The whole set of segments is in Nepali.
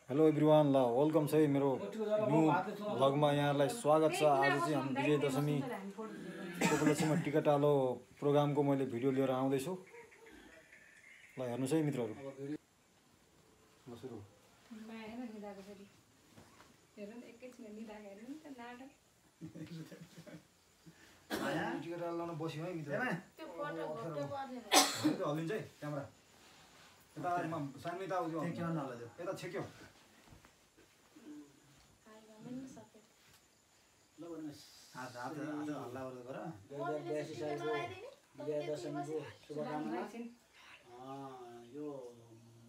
हेलो एभ्रिवान ल वेलकम छ है मेरो न्यू भ्लगमा यहाँलाई स्वागत छ। आज चाहिँ हामी विजय दशमीको उपलक्ष्यमा टिकटालो प्रोग्रामको मैले भिडियो लिएर आउँदैछु। ल हेर्नुहोस् है मित्रहरू। टिकटालो लाउन बस्यो है मित्र। हल्लिन्छ है क्यामेरा यता सानो यता आउँथ्यो यता छेक्यो। यो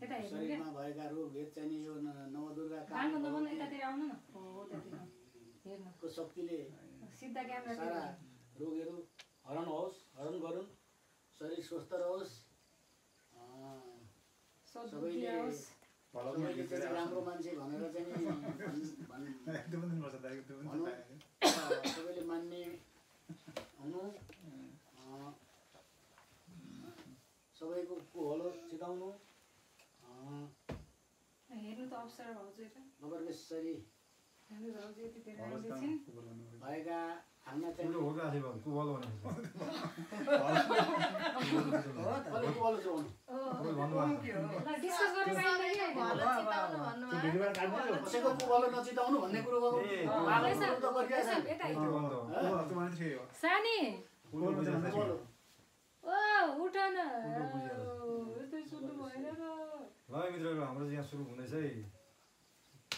शरीरमा भएका रोगहरू चाहिँ यो नवदुर्गाको शक्तिले सारा रोगहरू हरण गरून्, शरीर स्वस्थ रहोस्, सबैले राम्रो मान्छे भनेर चाहिँ सबैले मान्ने हुनु, सबैको कोहलो चिताउनु, हेर्नु त अवसर भाउजू नगरकेशरी भएका हाम्रा चाहिँ कसैको कुबलो नचिताउनु भन्ने कुरो हो। सानी उठ न। ल मित्रहरू हाम्रो यहाँ सुरु हुँदैछ है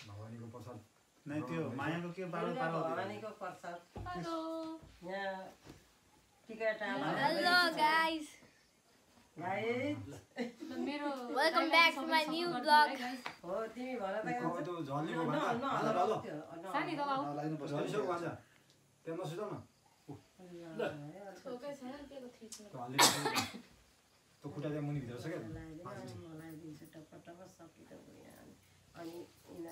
भवानीको प्रसाद। नै त्यो मायाको के पालो भवानीको प्रसाद यहाँ टिकट हेलो गाइस मेरो welcome back to my new blog. हो तिमी भन त त्यो झल्लीको भान्जा सानी तल आऊ। झल्लीको भान्जा त्यहाँ नसुताउ न। छोकै छैन के को थिच्नु। त्यो हल्लीको त्यो खुट्टा त्यहाँ मुनि भित्र छ क्या। मलाई दिन्छ टपटप सकी त गयो अनि इना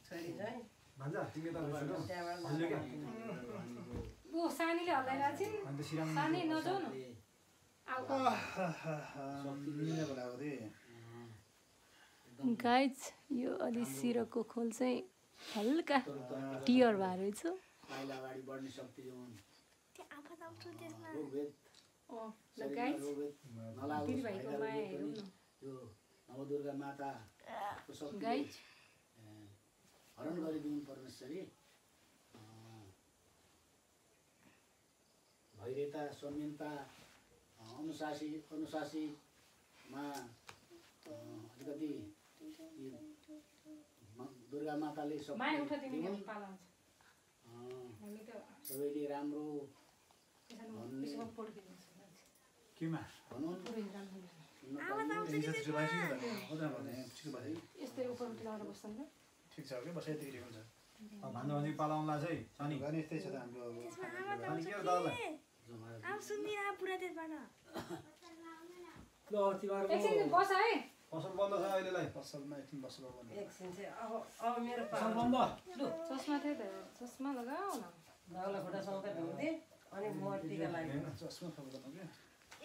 छोरी चाहिँ भान्जा तिमी त त्यहाँबाट हल्ली क्या। ओ सानीले हल्लाइरहेको छिन्। अनि त सिराम सानी नजाऊ न। आऊ गाइज यो अलि सिरको खोल चाहिँ हल्का टियर भएर रहेछ। माइला अगाडि बढ्ने शक्ति हुन्। त्यो आफत आउँछ त्यसमा। रोगभेद ल गाइज नलागोस् दिदीभाइको माया हेरौँ न। यो नवदुर्गा माताको शक्ति गाइज हरण गरिदिनु परमेश्वरी। धैर्यता, संयमता, अनुशासीमा अलिकति दुर्गा माताले माया उठ शक्ति तिमी दिउन्। पालाउँछ हामी त सबैले राम्रो यसमा पढिदिन्छ केमा भनौँ यस्तै उपर उठि लगाएर बस्छन् त। ठिक छ के बसाइ त्यही हुन्छ भान्जा भान्जी पालाउनला चाहिँ सानी। अनि यस्तै छ त हाम्रो सानी के हो दाजुलाई? आउ सुन्दिन पुरा त्यसबाट। एकछिन बस है। पसल बन्द छ अहिलेलाई। पसलमा एकछिन बस्नु पर्ने एकछिन चाहिँ अब मेरो चस्मा थियो त चस्मा लगाऊ न। दाउला खुट्टासँग त ढुङ्दे अनि म टिका लाग्यो चस्मा थप्नु के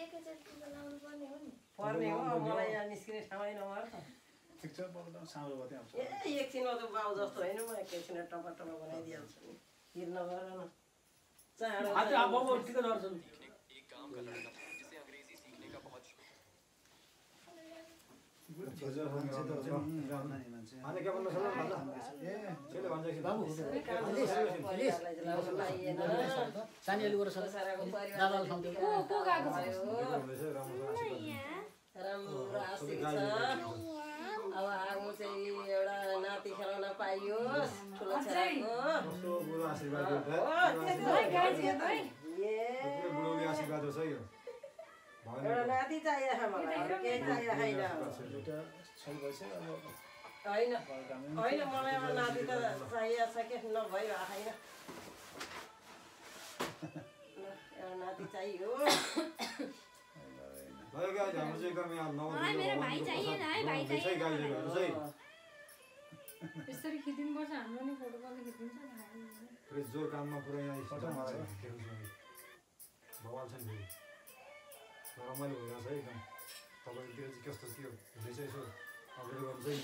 एकैचोटि टिका लाउनु पर्ने हो नि। पर्ने हो अब मलाई यहाँ निस्किने ठाउँै नभएर त। ठिक छ पर्दा सानो भयो त्यहाँ ए एकछिनमा त बाउ जस्तो होइन म एकैछिन टपा बनाइदिइहाल्छु नि। हिर नगर न चाँडो अनि के भन्नु छ भान्जा? छेले भान्जा कि बाबु? सानीले गरेर दादाले ठाउँथ्यो। को गएको छ? हुँदैछ राम्रो राम्रो आशिक छ। अब आगो चाहिँ एउटा नाति खेलाउन पाइयोस् ठुलो छोराको। कस्तो बुढो आशीर्वाद हो त। गाइज हेर्नु है। पुरै बुढौली आशीर्वाद हो है यो। एउटा नाति चाहिएको छ मलाई अरू केही चाहिएको छैन। एउटा छैन भएछ अब होइन होइन मलाई अब नाति त चाहिएको छ के नभइरहेको छैन। एउटा नाति चाहियो। भयो गाइज हाम्रो चाहिँ एकदम यहाँ मलाई मेरो भाइ चाहिएन है, भाइ चाहिएन गाइजहरु यसरी खिचिदिनुपर्छ हाम्रो नि फोटो कल खिचिदिन्छ नि। पुरै जोर काममा पुरा यहाँ स्टार्ट मलाई भवाल छ नि रमाइलो भइरहेछ है एकदम। तपाईँतिर चाहिँ कस्तो के हो हुँदैछ यसो अपडेट गर्नु चाहिँ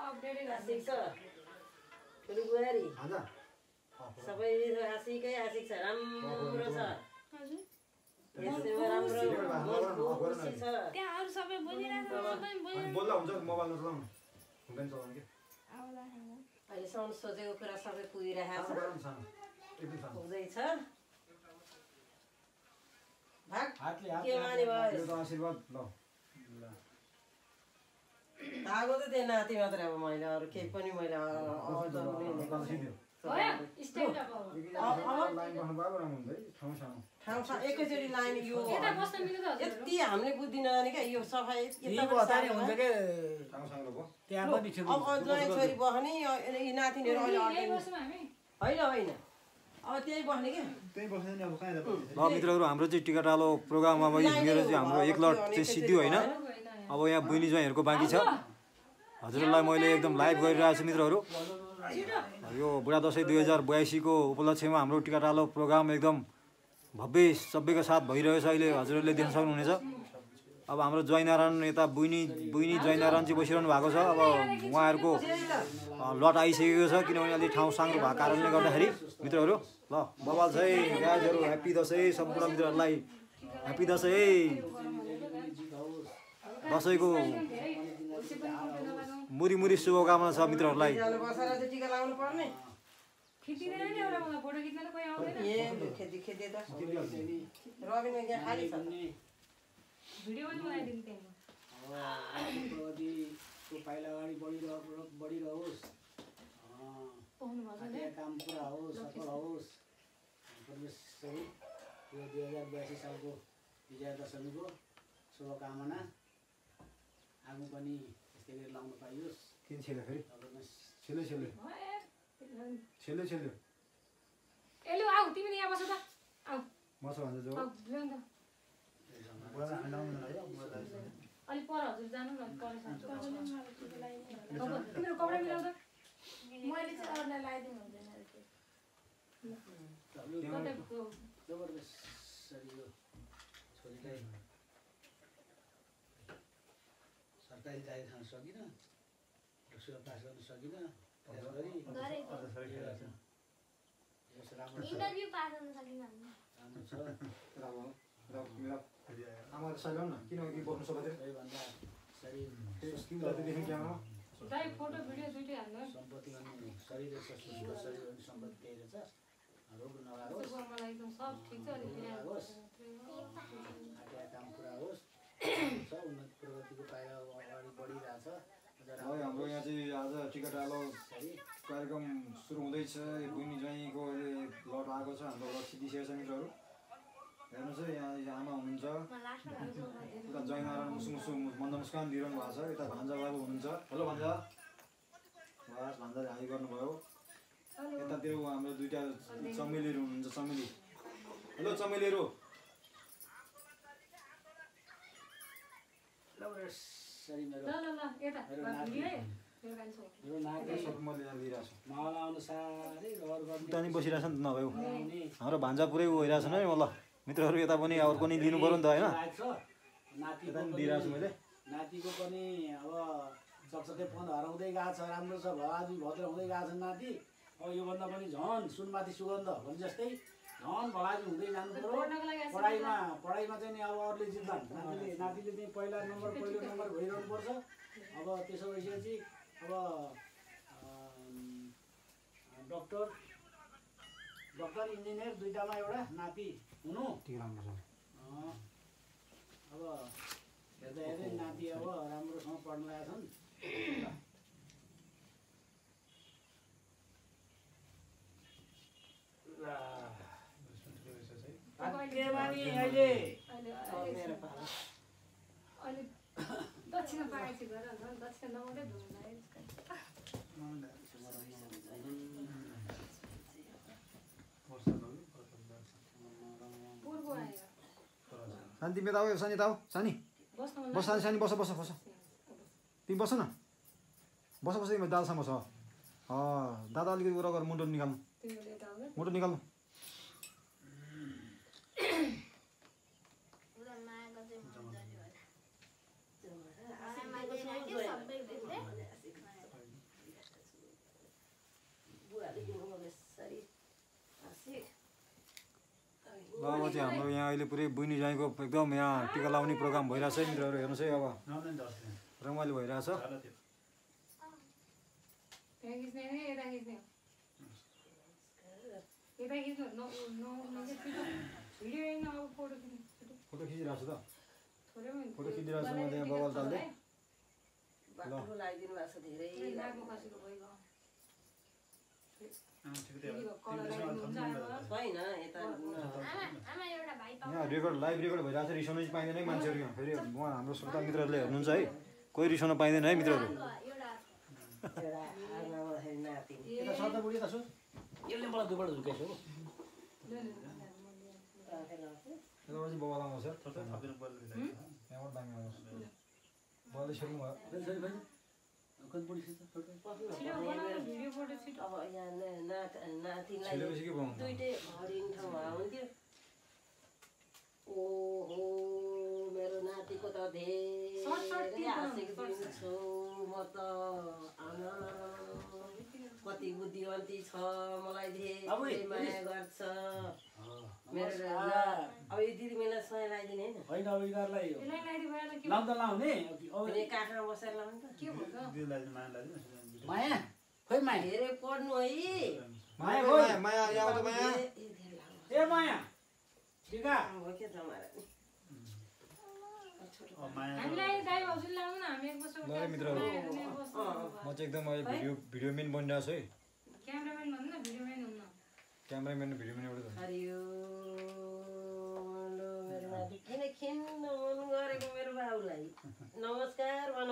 अब आशिक छ ठुलो बुहारी हाजा सबै आशिकै आशिक छ राम्रो छ हजुर यसैमा राम्रो मन खुसी छ त्यहाँ अरू सबै बोलिरहेको छ सबै बोलिरहेको बोल्दा हुन्छ मोबाइल नचलाउनु हुँदैन चलाउनु के आउला खाना अहिलेसम्म सोचेको कुरा सबै पुगिरहेको छ एकदम सानो पुग्दैछ भाग हातले हात के माने भयो यो त आशीर्वाद ल धागो त त्यो नाति मात्रै अब मैले अरू केही पनि मैले लाइन बस्नु पाएको राम्रो हुन्छ है ठाउँ सानो ठाउँ एकैचोटि लाने यो यता बस्न मिल्छ हजुर यति हामीले बुझ्दिन नि क्या यो सफाइ यी बतानी हुन्छ के ठाउँ सानो भयो त्यहाँ पनि छ अब ज्वाइँ छोरी बस्ने यी नातिनीहरू अहिले यही अटेन बस्छौँ हामी होइन होइन अब त्यही बस्ने क्या त्यही बस्दैन नि अब कहाँ जान्छ ल मित्रहरू हाम्रो चाहिँ टिकाटालो प्रोग्राम अब मेरो चाहिँ हाम्रो एक लट चाहिँ सिद्धियो होइन अब यहाँ बहिनी ज्वाइँहरूको बाँकी छ हजुरहरूलाई मैले एकदम लाइभ गरिरहेको छु मित्रहरू यो बुढा दसैँ 2082 को उपलक्ष्यमा हाम्रो टिकाटालो प्रोग्राम एकदम भव्य सभ्यको साथ भइरहेछ अहिले हजुरहरूले देख्न सक्नुहुनेछ अब हाम्रो ज्वाइँनारायण यता बहिनी ज्वाइँनारायण चाहिँ बसिरहनु भएको छ अब उहाँहरूको लट आइसकेको छ किनभने अलिक ठाउँ साङ्ग्रो भएको कारणले गर्दाखेरि मित्रहरू ल बबाल छ है गाईहरू ह्याप्पी दसैँ सम्पूर्ण मित्रहरूलाई ह्याप्पी दसैँ दसैँको मुरी मुरी शुभकामना छ मित्रहरूलाई बसेर चाहिँ टिका लगाउनु पर्ने खिच्दिँदैन नि एउटा मलाई फोटो खिच्न त कोही आउँदैन ए खेती खेती त रबिन यहाँ खाली छ भिडियो पनि बनाइदिनु त्यहाँ प्रगतिको पाइला अगाडि बढिरहोस् पाउनु भएको छ काम पुरा होस् सफल होस् परिवेश सहित यो 2082 सालको विजया दशमीको शुभकामना आगो पनि यस्तै गरी लाउन पाइयोस् किन छेल्यो फेरि तपाईँमा छेल्यो एलु आऊ तिमीले यहाँ बस त आऊ म छ भन्छ जो आऊ ल्याउनु त अलि पर हजुर जानु न पर तिम्रो कपडा मिलाउ त मैले चाहिँ अरूलाई लगाइदिनु हुँदैन कतैको जबरजस्त यो छोरीलाई सरकारी जागिर खान सकिनँ सुरक्षा पास गर्न सकिनँ इन्टरभ्यू पास गर्न सकिनँ राम्रो छ आमा सैलाउन न किनकि बस्नु सबैतिर सबैभन्दा शरीर दाइ फोटो भिडियो दुइटै हाल्नु है सम्पत्ति अनि शरीर शरीर अनि सम्पत्ति त्यही रहेछ रोग नलागोस् मलाई एकदम सब ठिक छ अलि होस् आज्ञा काम पुरा होस् छ उन्नत प्रगतिको पाइला अगाडि बढिरहेछ हाम्रो यहाँ चाहिँ आज टिकाटालो कार्यक्रम सुरु हुँदैछ बहिनी ज्वाइँको लट आएको छ हाम्रो लट सिद्धिसकेको छ मित्रहरू हेर्नुहोस् है यहाँ आमा हुनुहुन्छ उता ज्वाइँनारायण मुसु मन्द मुस्कान दिइरहनु भएको छ यता भान्जा बाबु हुनुहुन्छ हेलो भान्जा बस भान्जाले हाई गर्नुभयो यतातिर हाम्रो दुईवटा चमेलीहरू हुनुहुन्छ चमेली हेलो चमेलीहरू ल यता भिडियो है मेरो नाकले मैले यहाँ दिइरहेको छु माहौल अनुसारै रहर गर्ने उता नि बसिरहेछ नि त नभए हाम्रो भान्जा पुरै गइरहेछ नि ल मित्रहरू यता पनि अर्को नि लिनु पऱ्यो नि त होइन यता नि दिइरहेको छु मैले नातिको पनि अब सकसकै फोन हराउँदै गएको छ राम्रो छ भवाजी भद्र हुँदै गएको छ नाति अब योभन्दा पनि झन् सुनमाथि सुगन्ध भने जस्तै झन् भलाजी हुँदै जानु पऱ्यो पढाइमा चाहिँ नि अब अरूले जित्ला नातिले चाहिँ पहिलो नम्बर भइरहनु पर्छ अब त्यसो भइसकेपछि अब डक्टर इन्जिनियर दुईटामा एउटा नाति हुनु अब हेर्दा हेर्दै नाति अब राम्रोसँग पढ्न लागेका छन् अहिले दक्षिण पाएपछि गएर दक्षिण नमात्रै धुनु पूर्व आएर शान्ति मेता आऊ सानी त आऊ सानी बस सानी सानी बस बस बस तिमी बस न बस बस तिमी दालसँग बस दादा अलिकति उरा गरेर मुटो निकाल्नु मुटो निकाल्नु अहिले पुरै बुइनी ज्वाइँको एकदम यहाँ टिका लाउने प्रोग्राम भइरहेछ है मित्रहरू हेर्नुहोस् है अब रमाइलो भइरहेछ फोटो खिचिरहेको छु त फोटो खिचिरहेको छु म त्यहाँ बबल ताल्दै बाटो लगाइदिनु भएको छ धेरै छैन यता आमा एउटा भाइ यहाँ रेकर्ड लाइभ रेकर्ड भइरहेको छ रिसाउनु चाहिँ पाइँदैन है मान्छेहरू यहाँ फेरि उहाँ हाम्रो श्रोता मित्रहरूले हेर्नुहुन्छ है कोही रिसाउन पाइँदैन है मित्रहरू एउटा एउटा आमा भन्दाखेरि नाति यता सर्दा बुढी त सुन यसले मलाई दुईपल्ट झुकेछ हो यताबाट चाहिँ बबल आउँछ यहाँबाट दामी आउँछ बबलले छोड्नु भयो अब यहाँ नातिलाई छेलेपछि के पाउँछ दुइटै हरिण ठाउँमा हुन्थ्यो ओहो मेरो नातिको त धेरै हाँसेको छु म त आमा कति बुद्धिवन्ती छ मलाई धेरै माया गर्छ मेरो अब यो दिदी मैले सय लगाइदिने होइन होइन अब यिनीहरूलाई लाउँदा लाउने भने काखमा बसेर लाउनु त माया खोइ माया धेरै पढ्नु है माया खोइ माया यहाँ आउँछ माया ए माया ठिका हो के जमारा ल है मित्रहरू म चाहिँ एकदम अहिले भिडियो मेन बनिरहेको छु है क्यामेराम्यान भिडियोम्यान एउटै छ हरियो मेरो नाति किन खिन्न मन गरेको मेरो बाबुलाई नमस्कार भन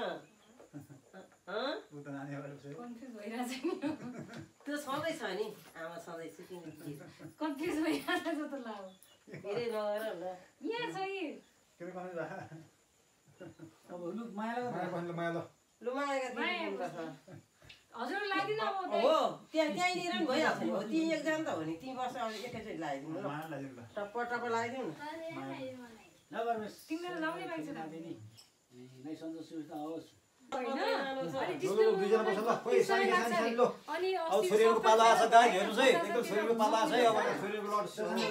त्यो सधैँ छ नि आमा सधैँ सुकिङ धेरै नगर अब लु माया माया भन्नु माया ल लु मागेका हजुर लाग्दिन अब हो त्यहीँनिर पनि भइहाल्छ नि हो ती एकजना त हो नि ती वर्ष अब एकैचोटि लगाइदिनु ल टप्प टप्प लगाइदिउँ न तिमीले लाउने बाइक छ नै सन्चो सुविधा होस् दुईजना बस्छ ल खोइ सानी सानी ल अनि अब छोरीहरूको पाला आछ गाई हेर्नुहोस् है एकदम छोरीको पाला आछ है अब छोरीहरूको लड सानी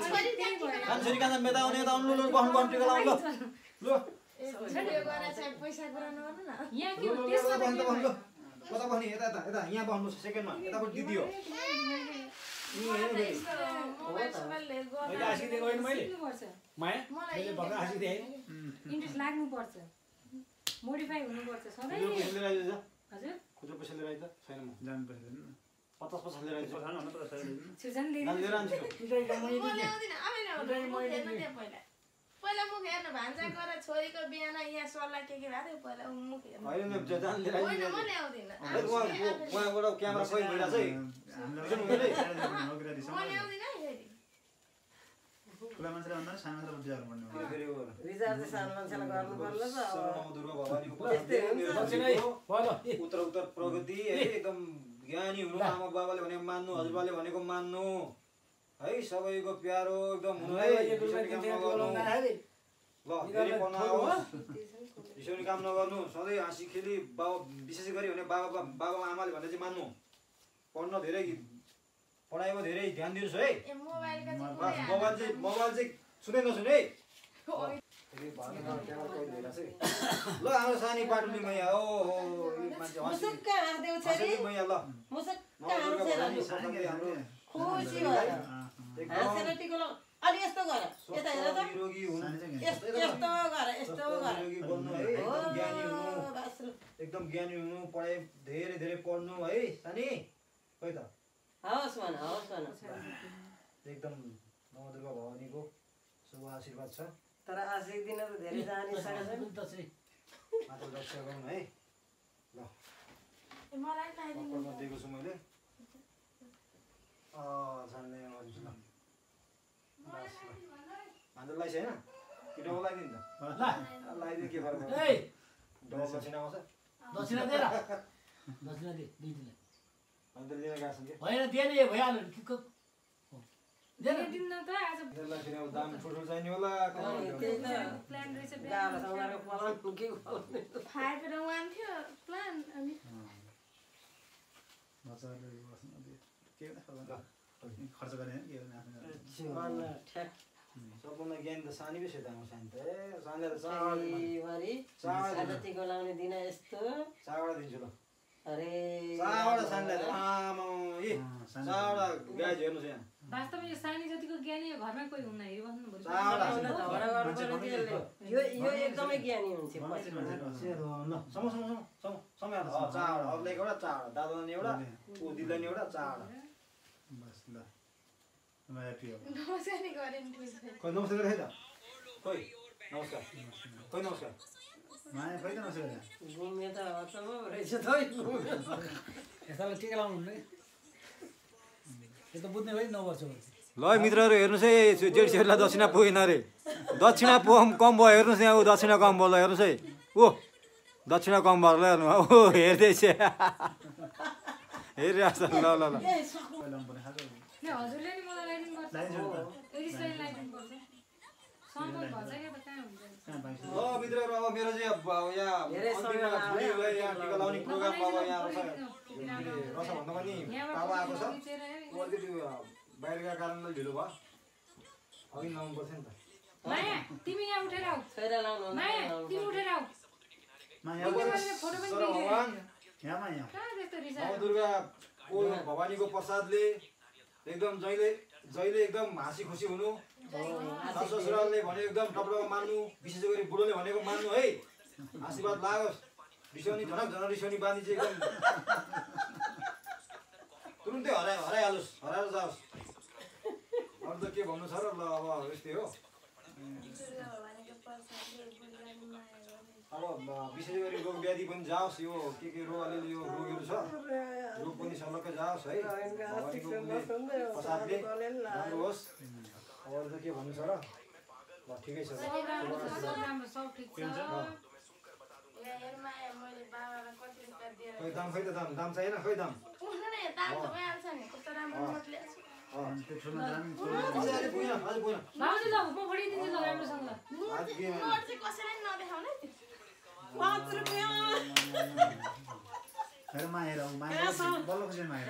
छोरी कहाँ मेता आउने यता आउनु ल बस्नु बस्नु टिका लाउनु ल पैसा कुरा नगर्नु न यहाँ के हो कता बस्नु ल कता बस्ने यता यता यता यहाँ बस्नु सेकेन्डमा यतापट्टि दिदी हो मैले आशिदिएको होइन मैले माया मैले भर्खर आशिदिएँ इन्ट्रेस्ट लाग्नुपर्छ मोडिफाई हुनुपर्छ सधैँ पैसा लिएर आइज हजुर खुद्रा पैसा लिएर आइज छैन म 50 लिएर आइज सुजन लिएर आन्छु पहिला मुख हेर्नु भान्जा गरेर छोरीको बिहान यहाँ सल्लाह के भएको थियो पहिला मुख हेर्नु होइन जान लिएर आइज होइन म ल्याउँदिनँ उहाँबाट क्यामेरा खोइ भइरहेछ है म ल्याउँदिनँ फेरि फेरि रिजार्भ चाहिँ सानो मान्छेलाई गर्नु पर्छ त दुर्गा भवानीको उत्तर उत्तर प्रगति है एकदम ज्ञानी हुनु आमा बाबाले भनेको मान्नु हजुरबाले भनेको मान्नु है सबैको प्यारो एकदम हुनु है ल फेरि पढ्न आओस् रिसाउने काम नगर्नु सधैँ हाँसी खेली बाबा विशेष गरी भने बाबा आमाले भने चाहिँ मान्नु पढ्न धेरै पढाइमा धेरै ध्यान दिनुहोस् है मोबाइल चाहिँ सुनै नसुने है ल हाम्रो सानी पाटुली मैया ओ मुसुक्क हाँस्देऊ छोरी मैया ल मुसुक्क हाँसेर खुसी भएर हाँसेर टिको लाउ अलि यस्तो गर यता हेर त यस्तो गर यस्तो गर एकदम ज्ञानी हुनु पढाइ धेरै धेरै पढ्नु है सानी खोइ त हवस् भन एकदम नवदुर्गा भवानीको शुभ आशीर्वाद छ तर आशिक दिन त धेरै जाने सक्छ मात्र रक्षा गरौँ है ल मलाई लगाइदिनु दिएको छु मैले जान्ने ल भान्जा लगाइस होइन कि डबल लगाइदिनु त लगाइदिनु के फरक डबल दक्षिणा आउँछ दक्षिणा दिएर दक्षिणा दे दिदीलाई अनि त लिएर गएको छन् कि होइन दिए नि भइहाल्यो दिन त आज फेरि अब दाम ठुल्ठुलो चाहिने होला प्लान रहेछ गाह्रो सँगको पलान के खुवाउने 5 थियो प्लान अनि खर्च गर्ने ठ्याक सबभन्दा ज्ञानी त सानी पो सेतामा सानी त सानीलाई त सधैँभरि आजतिको लाउने दिन यस्तो चावडा दिन्छु ल अरे चावडा सानीलाई त आमा चावडा गाई हेर्नुहोस् यहाँ वास्तवमा यो सानी जतिको ज्ञानी घरमा कोही हुन्न हेरिबस्नु भन्छ यो एकदमै ज्ञानी हुन्छ ल समय चावडा अरूलाई एउटा चावडा दादाले एउटा ऊ दिदीले एउटा चावडा बस ल नमस्कार नमस्कार नि गरेँ नि खोइ नमस्कार गरे त खोइ नमस्कार खोइ नमस्कार माया खोइ त नमस्कार घुम्ने त अचम्म रहेछ त यसलाई टिका लाउनु हुने यो त बुझ्ने भयो 9 वर्ष ल मित्रहरू हेर्नुहोस् है जेठीहरूलाई दक्षिणा पुगेन अरे दक्षिणा कम भयो हेर्नुहोस् यहाँ ऊ दक्षिणा कम भयो ल हेर्नुहोस् है ओ दक्षिणा कम भयो ल हेर्नु ओ हेर्दैछ हेरिरहेको छ ल ल ल हजुरले नि मलाई लाइटिङ गर्छ एडिसलाई लाइटिङ गर्छ सम्भव भन्छ के त कहाँ हुन्छ ल मित्रहरू अब मेरो चाहिँ यहाँ अन्तिममा बुढीहरूलाई यहाँ टिका लाउने प्रोग्राम अब यहाँ रसा भन्दा पनि पापा आएको छ अलिकति बाहिरका कारणले ढिलो भयो अघि लाउनु पर्छ नि त माया तिमी यहाँ उठेर आऊ छोरा लाउनु माया तिमी उठेर आऊ माया फोटो पनि तर भगवान यहाँ माया कहाँ त्यस्तो रिसा दुर्गाको भवानीको प्रसादले एकदम जहिले एकदम हाँसी खुसी हुनु ससुरालले भनेको एकदम टप्लमा मान्नु विशेष गरी बुढोले भनेको मान्नु है आशीर्वाद लागोस् रिसाउने झनक रिसाउने बानी चाहिँ एकदम तुरुन्तै हराइहालोस् हराएर जाओस् अरू त के भन्नु छ र ल अब यस्तै हो अब विशेष गरी रोग व्याधि पनि जाओस् यो के रोग अलिअलि यो रोगहरू छ रोग पनि सलक्कै जाओस् है भगवानीको प्रसादले राम्रो होस् अब अरू त के भन्नु छ र ल ठिकै छ सब राम्रो सब ठिक छ खै दाम खै त दाम चाहिएन खै दाम भाउजू ल म बढिदिन्छु ल राम्रोसँग माया माया बल्ल खुसी माया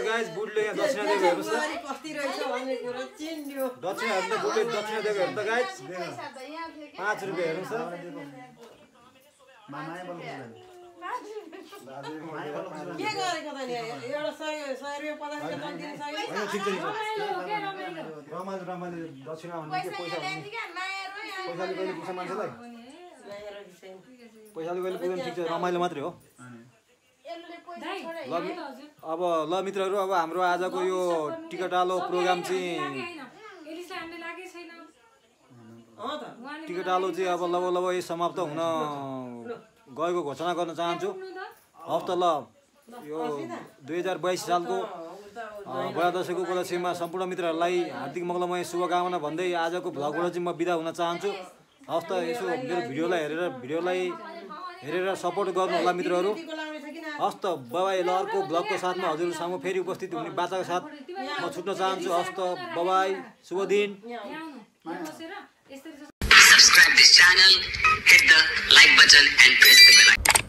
गाइस बुढले यहाँ दक्षिणा दिएको हेर्नुहोस् त कति रहेछ भन्ने कुरा चिन्यो दक्षिणा हेर्नु त बुढले दक्षिणा दिएको हेर्नु त गाइस 5 रुपियाँ हेर्नुहोस् त माया बल्ल खुसी के गरेको त नि एउटा 100 रुपियाँ 50 रुपियाँ कम दिन सक्यो रमाइलो दक्षिणा भन्ने के पैसा भन्ने पैसाले कहिले पुग्छ मान्छेलाई पैसाले कहिले पुग्दैन ठिक छ रमाइलो मात्रै हो अब ल मित्रहरू अब हाम्रो आजको यो टिकटालो प्रोग्राम चाहिँ टिकटालो चाहिँ अब लगभग यही समाप्त हुन गएको घोषणा गर्न चाहन्छु हप्ता ल यो 2022 सालको बडा दशैँको उपलक्ष्यमा सम्पूर्ण मित्रहरूलाई हार्दिक मङ्गलमय शुभकामना भन्दै आजको भ्लगबाट चाहिँ म बिदा हुन चाहन्छु हवस् त यसो मेरो भिडियोलाई हेरेर सपोर्ट गर्नु होला मित्रहरू हवस् त बाबाई ल अर्को भ्लगको साथमा हजुरहरू सामु फेरि उपस्थित हुने बाचाको साथ म छुट्न चाहन्छु हवस् त बाबाई शुभ दिन Subscribe this channel, hit the like button and press the bell icon.